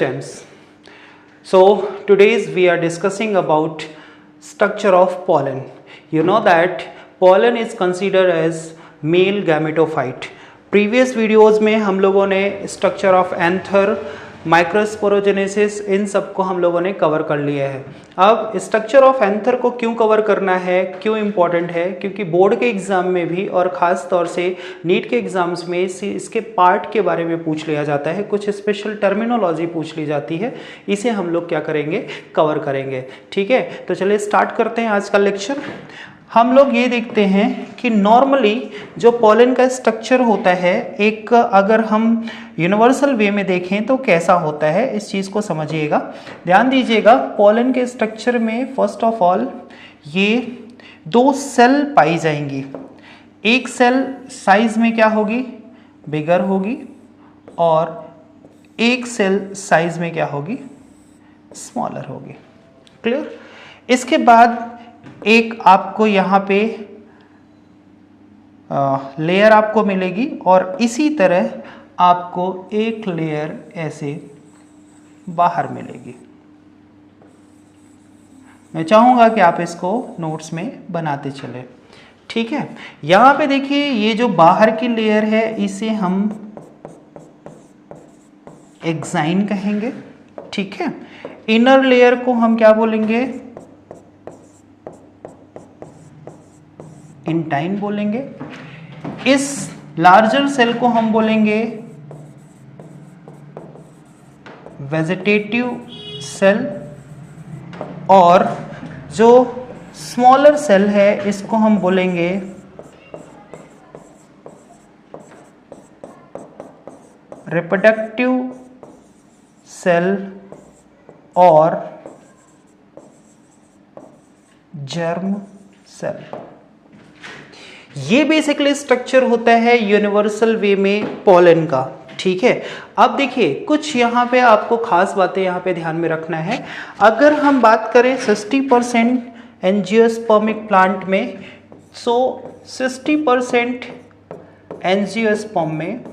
gems. So today's we are discussing about structure of pollen. You know that pollen is considered as male gametophyte. Previous videos में हम लोगों ने structure of anther, microsporogenesis, इन सब को हम लोगों ने कवर कर लिया है। अब स्ट्रक्चर ऑफ एंथर को क्यों कवर करना है, क्यों इम्पोर्टेंट है, क्योंकि बोर्ड के एग्जाम में भी और ख़ास तौर से नीट के एग्जाम्स में इसके पार्ट के बारे में पूछ लिया जाता है, कुछ स्पेशल टर्मिनोलॉजी पूछ ली जाती है, इसे हम लोग क्या करेंगे, कवर करेंगे। ठीक है, तो चलिए स्टार्ट करते हैं आज का लेक्चर। हम लोग ये देखते हैं कि नॉर्मली जो पॉलन का स्ट्रक्चर होता है, एक अगर हम यूनिवर्सल वे में देखें तो कैसा होता है, इस चीज़ को समझिएगा, ध्यान दीजिएगा। पॉलन के स्ट्रक्चर में फर्स्ट ऑफ ऑल ये दो सेल पाई जाएंगी। एक सेल साइज में क्या होगी, बिगर होगी, और एक सेल साइज में क्या होगी, स्मॉलर होगी। क्लियर। इसके बाद एक आपको यहाँ पे लेयर आपको मिलेगी और इसी तरह आपको एक लेयर ऐसे बाहर मिलेगी। मैं चाहूँगा कि आप इसको नोट्स में बनाते चले। ठीक है, यहाँ पे देखिए ये जो बाहर की लेयर है इसे हम एक्साइन कहेंगे। ठीक है, इनर लेयर को हम क्या बोलेंगे, इंटाइन बोलेंगे। इस लार्जर सेल को हम बोलेंगे वेजिटेटिव सेल, और जो स्मॉलर सेल है इसको हम बोलेंगे रिप्रोडक्टिव सेल और जर्म सेल। ये बेसिकली स्ट्रक्चर होता है यूनिवर्सल वे में पॉलन का। ठीक है, अब देखिए कुछ यहाँ पे आपको खास बातें यहाँ पे ध्यान में रखना है। अगर हम बात करें 60% एंजियोस्पर्मिक प्लांट में, सो 60% एंजियोस्पर्म में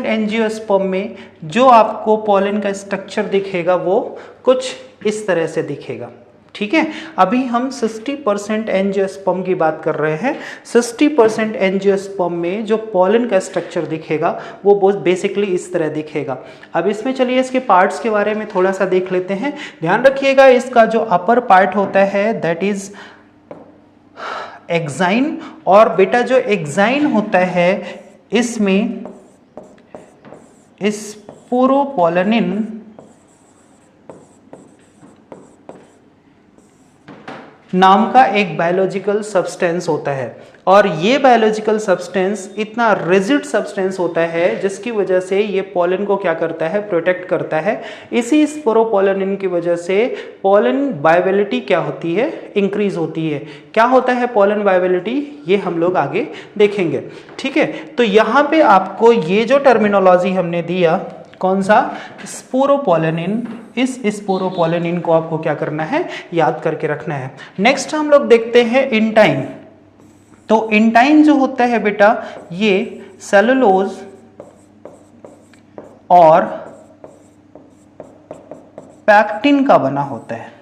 एंजियोस्पर्म में जो आपको पॉलन का स्ट्रक्चर दिखेगा वो कुछ इस तरह से दिखेगा। ठीक है, अभी हम 60% एंजियोस्पर्म की बात कर रहे हैं। 60% एंजियोस्पर्म में जो पॉलन का स्ट्रक्चर दिखेगा वो बेसिकली इस तरह दिखेगा। अब इसमें चलिए इसके पार्ट्स के बारे में थोड़ा सा देख लेते हैं। ध्यान रखिएगा, इसका जो अपर पार्ट होता है दैट इज एक्साइन, और बेटा जो एक्साइन होता है इसमें स्पोरोपोलिन नाम का एक बायोलॉजिकल सब्सटेंस होता है, और ये बायोलॉजिकल सब्सटेंस इतना रिजिड सब्सटेंस होता है जिसकी वजह से ये पॉलन को क्या करता है, प्रोटेक्ट करता है। इसी स्पोरोपोलिन की वजह से पॉलन वायबिलिटी क्या होती है, इंक्रीज होती है। क्या होता है पॉलन वायबिलिटी, ये हम लोग आगे देखेंगे। ठीक है, तो यहाँ पे आपको ये जो टर्मिनोलॉजी हमने दिया, कौन सा, स्पोरोपोलिन, इस स्पोरोपोलिन को आपको क्या करना है, याद करके रखना है। नेक्स्ट हम लोग देखते हैं इंटाइन। तो इंटाइन जो होता है बेटा, ये सेलुलोज और पैक्टिन का बना होता है।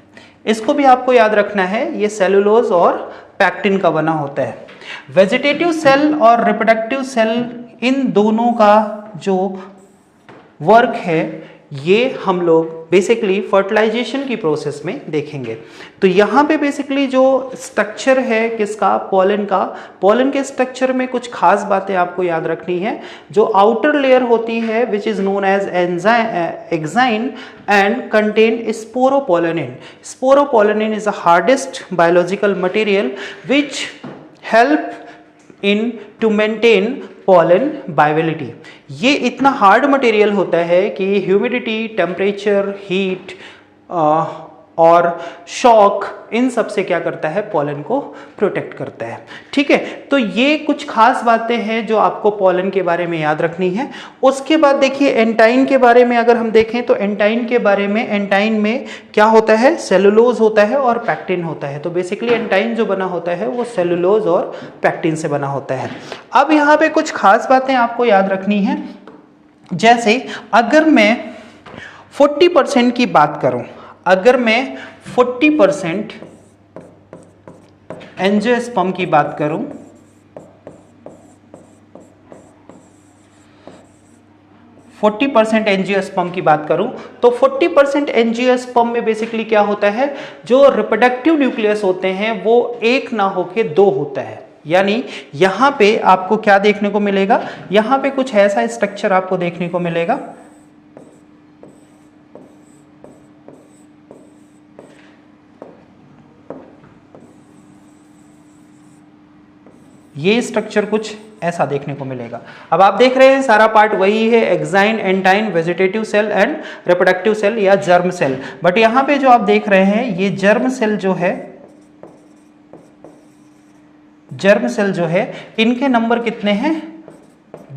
इसको भी आपको याद रखना है, ये सेलुलोज और पैक्टिन का बना होता है। वेजिटेटिव सेल और रिप्रोडक्टिव सेल, इन दोनों का जो वर्क है ये हम लोग बेसिकली फर्टिलाइजेशन की प्रोसेस में देखेंगे। तो यहाँ पे बेसिकली जो स्ट्रक्चर है किसका, पॉलन का, पॉलन के स्ट्रक्चर में कुछ खास बातें आपको याद रखनी है। जो आउटर लेयर होती है which is known as exine and contain sporopollenin. Sporopollenin is the hardest biological material which help in to maintain pollen viability. ये इतना हार्ड मटेरियल होता है कि ह्यूमिडिटी, टेम्परेचर, हीट और शॉक, इन सब से क्या करता है, पॉलन को प्रोटेक्ट करता है। ठीक है, तो ये कुछ खास बातें हैं जो आपको पॉलन के बारे में याद रखनी है। उसके बाद देखिए एंटाइन के बारे में अगर हम देखें तो एंटाइन के बारे में, एंटाइन में क्या होता है, सेलुलोज होता है और पैक्टिन होता है। तो बेसिकली एंटाइन जो बना होता है वो सेलुलोज और पैक्टिन से बना होता है। अब यहाँ पे कुछ खास बातें आपको याद रखनी है, जैसे अगर मैं 40% की बात करूं, अगर मैं 40% एंजियोस्पर्म की बात करूं, 40% एंजियोस्पर्म की बात करूं तो 40% एंजियोस्पर्म में बेसिकली क्या होता है, जो रिप्रोडक्टिव न्यूक्लियस होते हैं वो एक ना होके दो होता है। यानी यहां पे आपको क्या देखने को मिलेगा, यहां पे कुछ ऐसा स्ट्रक्चर आपको देखने को मिलेगा, ये स्ट्रक्चर कुछ ऐसा देखने को मिलेगा। अब आप देख रहे हैं सारा पार्ट वही है, exine, intine, vegetative cell and reproductive cell या जर्म सेल। बट यहां पे जो आप देख रहे हैं ये जर्म सेल जो है, जर्म सेल जो है इनके नंबर कितने हैं,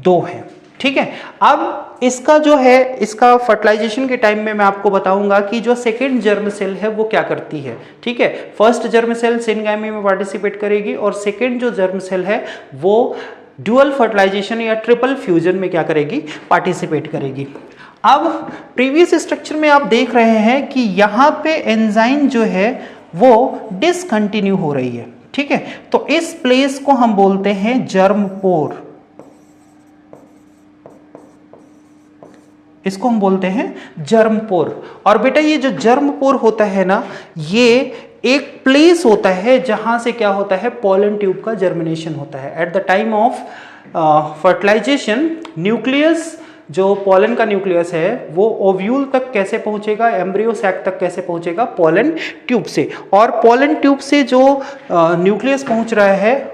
2 हैं। ठीक है, अब इसका जो है, इसका फर्टिलाइजेशन के टाइम में मैं आपको बताऊंगा कि जो सेकेंड जर्म सेल है वो क्या करती है। ठीक है, फर्स्ट जर्म सेल सिनगैमी में पार्टिसिपेट करेगी और सेकेंड जो जर्म सेल है वो ड्यूअल फर्टिलाइजेशन या ट्रिपल फ्यूजन में क्या करेगी, पार्टिसिपेट करेगी। अब प्रीवियस स्ट्रक्चर में आप देख रहे हैं कि यहां पे एंजाइम जो है वो डिसकंटिन्यू हो रही है। ठीक है, तो इस प्लेस को हम बोलते हैं जर्म पोर, इसको हम बोलते हैं जर्म पोर। और बेटा ये जो जर्म पोर होता है ना, ये एक प्लेस होता है जहां से क्या होता है, पॉलन ट्यूब का जर्मिनेशन होता है। At the time of fertilisation nucleus, जो पॉलन का न्यूक्लियस है वो ओव्यूल तक कैसे पहुंचेगा, एम्ब्रियो सैक तक कैसे पहुंचेगा, पॉलन ट्यूब से। और पॉलन ट्यूब से जो न्यूक्लियस पहुंच रहा है,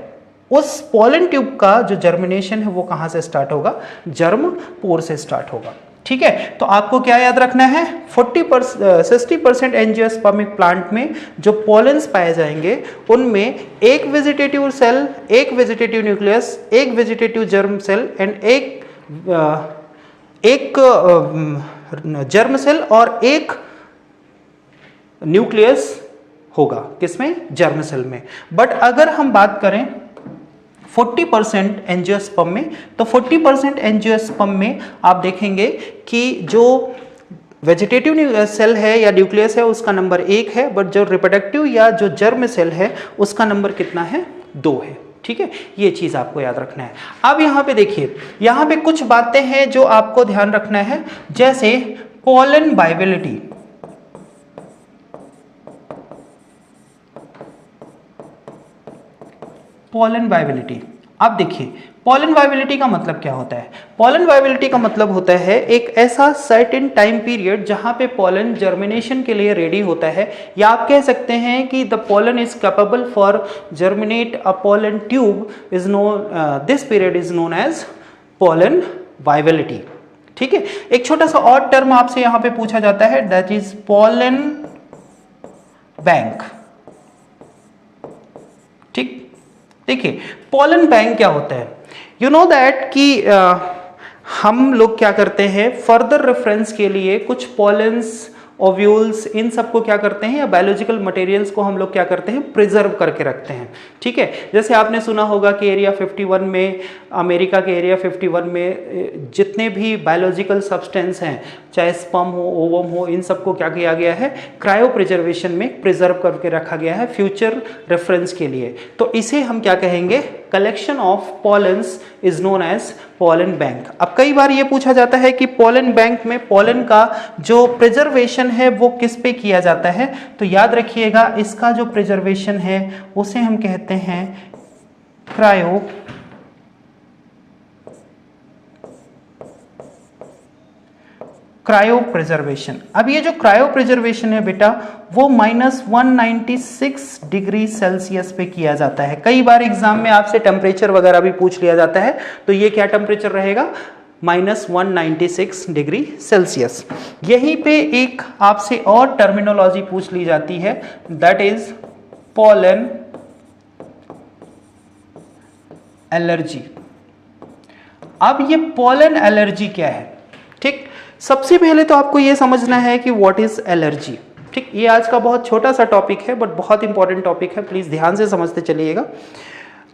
उस पॉलन ट्यूब का जो जर्मिनेशन है वो कहां से स्टार्ट होगा, जर्म पोर से स्टार्ट होगा। ठीक है, तो आपको क्या याद रखना है, 60% एंजियोस्पर्मिक प्लांट में जो पॉलेंस पाए जाएंगे उनमें एक वेजिटेटिव सेल, एक वेजिटेटिव न्यूक्लियस, एक वेजिटेटिव जर्म सेल एंड एक जर्म सेल और एक न्यूक्लियस होगा, किसमें, जर्म सेल में। बट अगर हम बात करें 40% एंजियोस्पर्म में, तो 40% एंजियोस्पर्म में आप देखेंगे कि जो वेजिटेटिव सेल है या न्यूक्लियस है उसका नंबर 1 है, बट जो रिप्रोडक्टिव या जो जर्म सेल है उसका नंबर कितना है, 2 है। ठीक है, ये चीज आपको याद रखना है। अब यहां पे देखिए, यहां पे कुछ बातें हैं जो आपको ध्यान रखना है, जैसे पॉलन वाइबिलिटी। पॉलन वाइबिलिटी, अब देखिए पॉलन वाइबिलिटी का मतलब क्या होता है। पॉलन वाइबिलिटी का मतलब होता है एक ऐसा सर्टेन टाइम पीरियड जहां पे पॉलन जर्मिनेशन के लिए रेडी होता है, या आप कह सकते हैं कि the pollen is capable for germinate a pollen tube is known, this period is known as pollen viability. ठीक है, एक छोटा सा और टर्म आपसे यहां पे पूछा जाता है, दैट इज पॉलन बैंक। ठीक, देखिए पॉलन बैंक क्या होता है, यू नो दैट कि हम लोग क्या करते हैं, फर्दर रेफरेंस के लिए कुछ पॉलेंस, ओव्यूल्स, इन सबको क्या करते हैं, या बायोलॉजिकल मटेरियल्स को हम लोग क्या करते हैं, प्रिजर्व करके रखते हैं। ठीक है, जैसे आपने सुना होगा कि एरिया 51 में, अमेरिका के एरिया 51 में जितने भी बायोलॉजिकल सब्सटेंस हैं, चाहे स्पर्म हो, ओवम हो, इन सबको क्या किया गया है, क्रायो प्रिजर्वेशन में प्रिजर्व करके रखा गया है फ्यूचर रेफरेंस के लिए। तो इसे हम क्या कहेंगे, collection of pollens is known as pollen bank. अब कई बार ये पूछा जाता है कि पॉलन बैंक में पॉलन का जो प्रिजर्वेशन है वो किस पे किया जाता है, तो याद रखिएगा इसका जो प्रिजर्वेशन है उसे हम कहते हैं क्रायो क्रायो प्रिजर्वेशन। अब ये जो क्रायो प्रिजर्वेशन है बेटा वो -196 डिग्री सेल्सियस पे किया जाता है। कई बार एग्जाम में आपसे टेम्परेचर वगैरह भी पूछ लिया जाता है, तो ये क्या टेम्परेचर रहेगा, -196 डिग्री सेल्सियस। यहीं पे एक आपसे और टर्मिनोलॉजी पूछ ली जाती है, दैट इज पोलन एलर्जी। अब ये पोलन एलर्जी क्या है? ठीक, सबसे पहले तो आपको ये समझना है कि व्हाट इज एलर्जी। ठीक, ये आज का बहुत छोटा सा टॉपिक है बट बहुत इंपॉर्टेंट टॉपिक है, प्लीज ध्यान से समझते चलिएगा।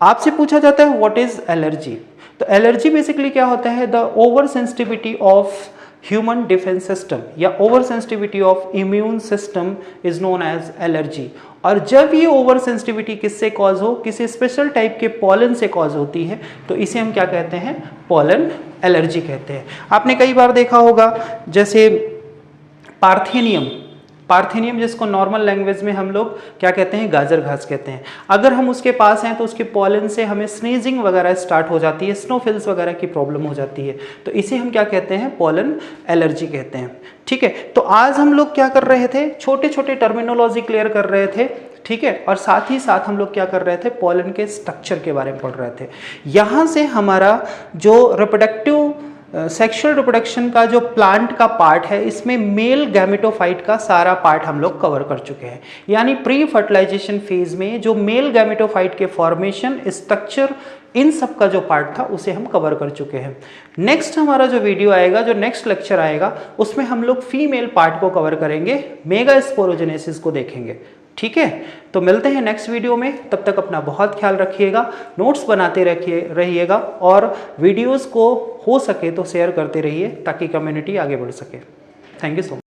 आपसे पूछा जाता है व्हाट इज एलर्जी, तो एलर्जी बेसिकली क्या होता है? The over sensitivity of human defence system या over sensitivity of immune system is known as allergy. और जब ये ओवर सेंसिटिविटी किससे कॉज हो? किसी स्पेशल टाइप के पॉलन से कॉज होती है, तो इसे हम क्या कहते हैं? पॉलन एलर्जी कहते हैं। आपने कई बार देखा होगा, जैसे पार्थेनियम जिसको नॉर्मल लैंग्वेज में हम लोग क्या कहते हैं? गाजर घास कहते हैं। अगर हम उसके पास हैं तो उसके पॉलन से हमें स्नीजिंग वगैरह स्टार्ट हो जाती है, स्नोफिल्स वगैरह की प्रॉब्लम हो जाती है, तो इसे हम क्या कहते हैं? पॉलन एलर्जी कहते हैं। ठीक है, तो आज हम लोग क्या कर रहे थे? छोटे छोटे टर्मिनोलॉजी क्लियर कर रहे थे। ठीक है, और साथ ही साथ हम लोग क्या कर रहे थे? पॉलन के स्ट्रक्चर के बारे में पढ़ रहे थे। यहाँ से हमारा जो रिप्रोडक्टिव सेक्सुअल रिप्रोडक्शन का जो प्लांट का पार्ट है, इसमें मेल गैमेटोफाइट का सारा पार्ट हम लोग कवर कर चुके हैं। यानी प्री फर्टिलाइजेशन फेज में जो मेल गैमेटोफाइट के फॉर्मेशन, स्ट्रक्चर, इन सब का जो पार्ट था उसे हम कवर कर चुके हैं। नेक्स्ट हमारा जो वीडियो आएगा, जो नेक्स्ट लेक्चर आएगा, उसमें हम लोग फीमेल पार्ट को कवर करेंगे, मेगास्पोरोजेनेसिस को देखेंगे। ठीक है, तो मिलते हैं नेक्स्ट वीडियो में। तब तक अपना बहुत ख्याल रखिएगा, नोट्स बनाते रहिएगा और वीडियोस को हो सके तो शेयर करते रहिए ताकि कम्युनिटी आगे बढ़ सके। Thank you so much.